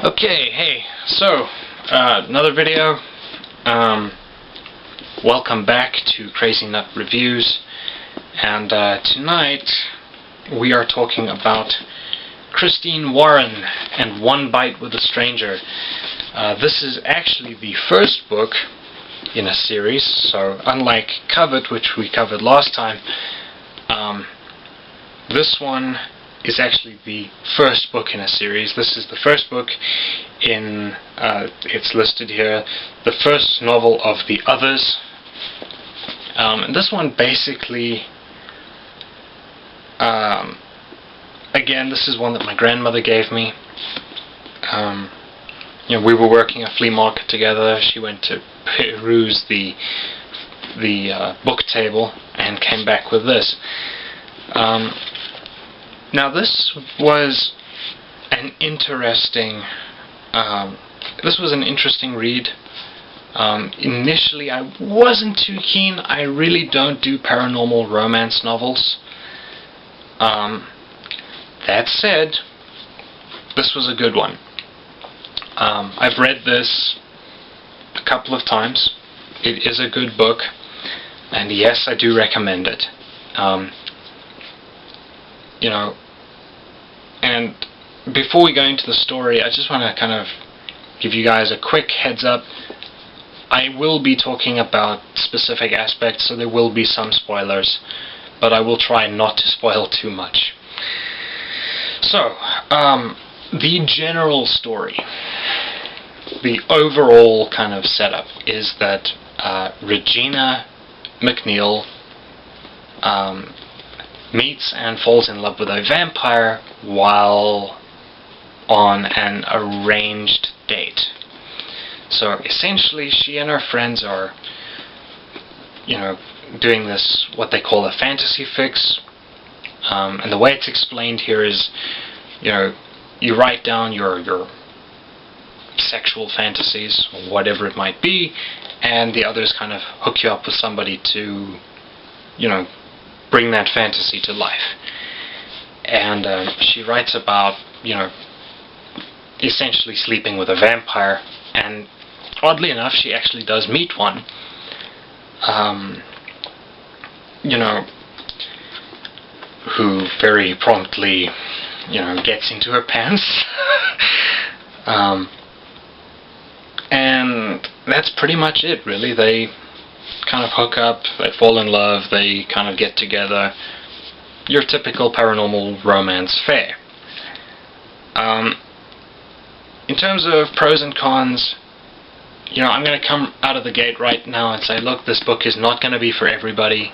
Okay, hey, so, another video. Welcome back to Crazy Nut Reviews, and tonight we are talking about Christine Warren and One Bite with a Stranger. This is actually the first book in a series, so unlike Covet, which we covered last time, this one is actually the first book in a series. This is the first book in, it's listed here, the first novel of the others. And this one basically, again, this is one that my grandmother gave me. We were working a flea market together. She went to peruse the book table and came back with this. Now this was an interesting read. Initially I wasn't too keen. I really don't do paranormal romance novels. That said, this was a good one. I've read this a couple of times. It is a good book, and yes, I do recommend it. And before we go into the story, I just want to kind of give you guys a quick heads up. I will be talking about specific aspects, so there will be some spoilers, but I will try not to spoil too much. So, the general story, the overall kind of setup is that Regina McNeil meets and falls in love with a vampire while on an arranged date. So essentially she and her friends are, doing this, what they call a fantasy fix. And the way it's explained here is, you write down your sexual fantasies, whatever it might be, and the others kind of hook you up with somebody to, bring that fantasy to life. And she writes about, essentially sleeping with a vampire, and oddly enough she actually does meet one. Who very promptly, gets into her pants. And that's pretty much it, really. They kind of hook up, they fall in love, they kind of get together. Your typical paranormal romance fare. In terms of pros and cons, I'm going to come out of the gate right now and say, look, this book is not going to be for everybody.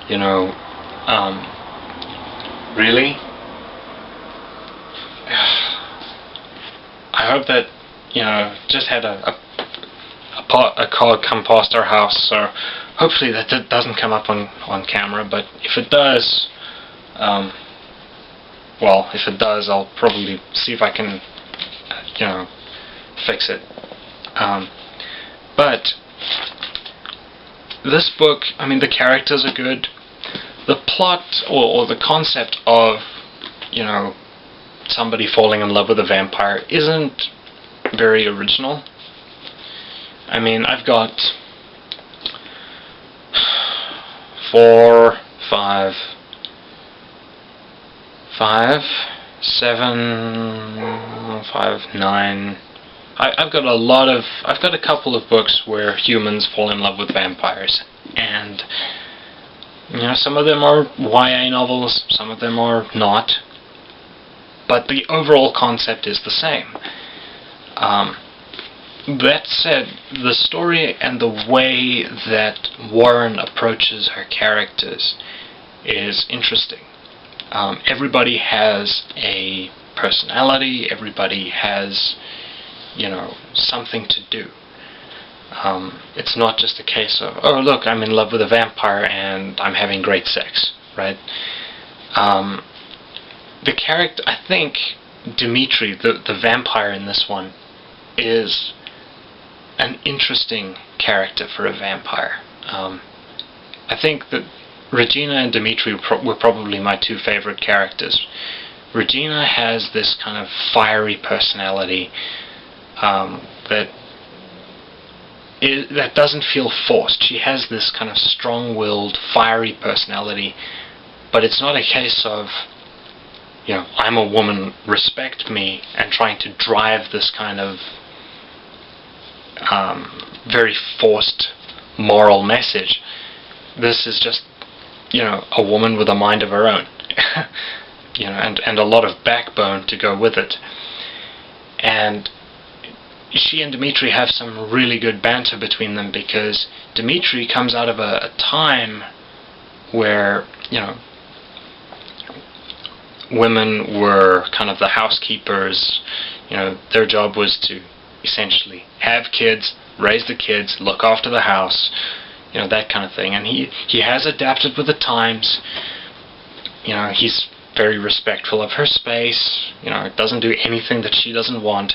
Really? I hope that, just had a car come past our house, so hopefully that doesn't come up on camera, but if it does, I'll probably see if I can, fix it. But this book, the characters are good. The plot, or the concept of, somebody falling in love with a vampire isn't very original. I've got 4, 5, 7, 9. I've got a couple of books where humans fall in love with vampires, and some of them are YA novels, some of them are not, but the overall concept is the same. That said, the story and the way that Warren approaches her characters is interesting. Everybody has a personality, everybody has, something to do. It's not just a case of, oh look, I'm in love with a vampire and I'm having great sex, right? The character, I think, Dmitri, the vampire in this one, is an interesting character for a vampire. I think that Regina and Dmitri were probably my two favorite characters, Regina has this kind of fiery personality that doesn't feel forced. She has this kind of strong-willed, fiery personality, but it's not a case of, I'm a woman, respect me, and trying to drive this kind of very forced moral message. This is just, a woman with a mind of her own, and a lot of backbone to go with it. And she and Dmitri have some really good banter between them, because Dmitri comes out of a time where, women were kind of the housekeepers. Their job was to essentially have kids, raise the kids, look after the house, that kind of thing. And he has adapted with the times. He's very respectful of her space, doesn't do anything that she doesn't want,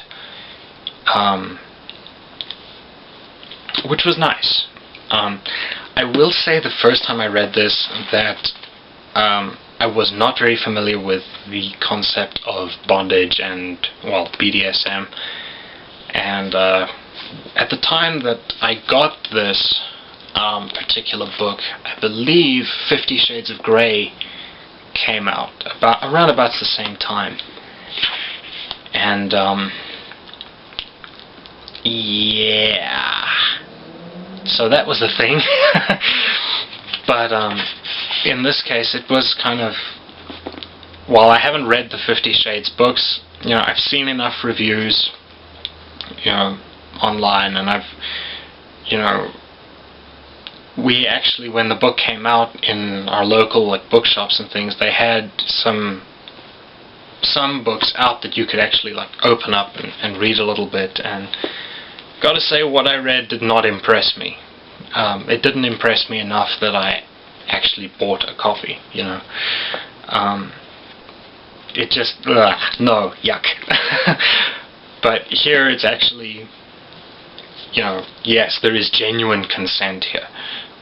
which was nice. I will say the first time I read this that I was not very familiar with the concept of bondage and, BDSM. And at the time that I got this particular book, I believe 50 Shades of Grey came out around about the same time. And yeah, so that was the thing. But in this case, it was kind of, while I haven't read the 50 Shades books, I've seen enough reviews, online, and we actually, when the book came out in our local bookshops and things, they had some books out that you could actually open up and read a little bit, and gotta say, what I read did not impress me. It didn't impress me enough that I actually bought a copy, it just, no, yuck. But here it's actually, yes, there is genuine consent here,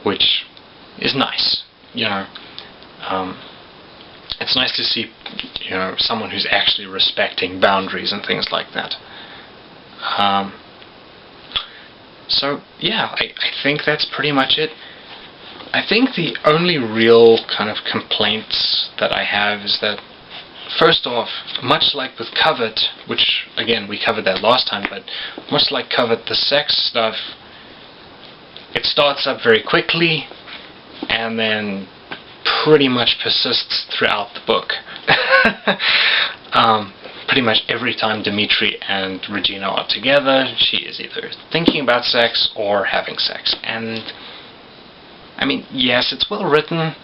which is nice, it's nice to see, someone who's actually respecting boundaries and things like that. So, yeah, I think that's pretty much it. I think the only real kind of complaints that I have is that, first off, much like with Covet, which, again, we covered that last time, but much like Covet, the sex stuff, it starts up very quickly, and then pretty much persists throughout the book. Pretty much every time Dmitri and Regina are together, she is either thinking about sex or having sex. And, I mean, yes, it's well written,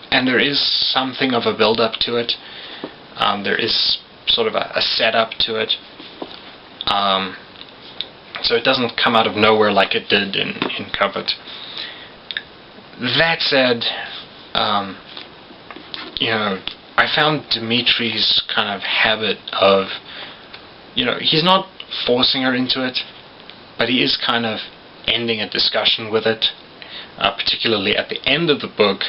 and there is something of a build-up to it. There is sort of a setup to it. So it doesn't come out of nowhere like it did in Covet. That said, I found Dmitri's kind of habit of, he's not forcing her into it, but he is kind of ending a discussion with it, particularly at the end of the book,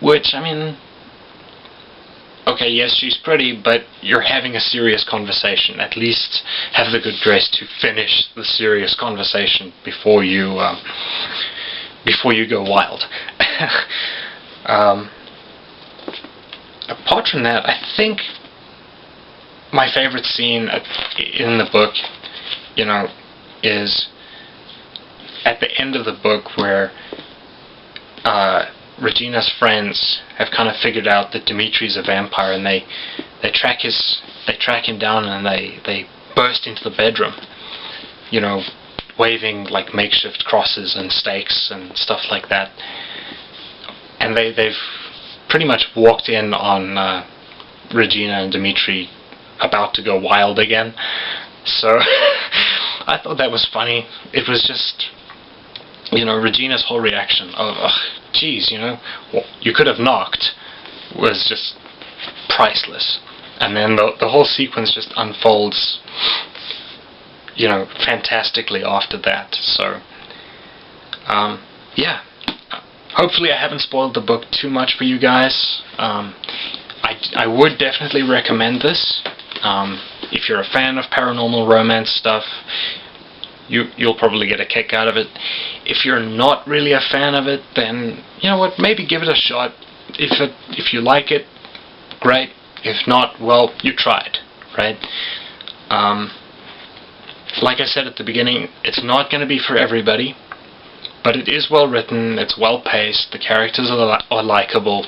which, I mean, okay, yes, she's pretty, but you're having a serious conversation. At least have the good grace to finish the serious conversation before you go wild. Apart from that, I think my favorite scene in the book, is at the end of the book where Regina's friends have kind of figured out that Dmitri's a vampire, and they track him down, and they burst into the bedroom, waving makeshift crosses and stakes and stuff like that. And they've pretty much walked in on Regina and Dmitri about to go wild again. So I thought that was funny. It was just, Regina's whole reaction of, geez, you could have knocked, was just priceless. And then the whole sequence just unfolds, fantastically after that. So, yeah. hopefully I haven't spoiled the book too much for you guys. I would definitely recommend this. If you're a fan of paranormal romance stuff, you'll probably get a kick out of it. If you're not really a fan of it, then you know what, maybe give it a shot. If you like it, great. If not, well, you tried, right? Like I said at the beginning, it's not going to be for everybody, but it is well written, it's well paced, the characters are likable.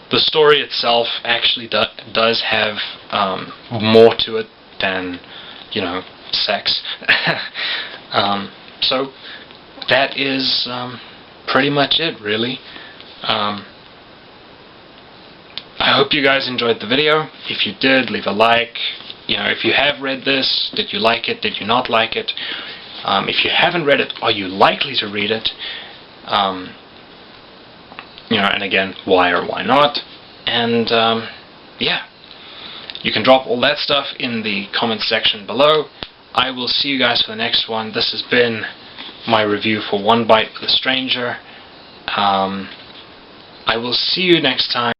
The story itself actually does have more to it than, you know, sex. So that is pretty much it, really. I hope you guys enjoyed the video. If you did, leave a like. You know, if you have read this, did you like it? Did you not like it? If you haven't read it, are you likely to read it? You know, and again, why or why not? And yeah, you can drop all that stuff in the comments section below. I will see you guys for the next one. This has been my review for One Bite with a Stranger. I will see you next time.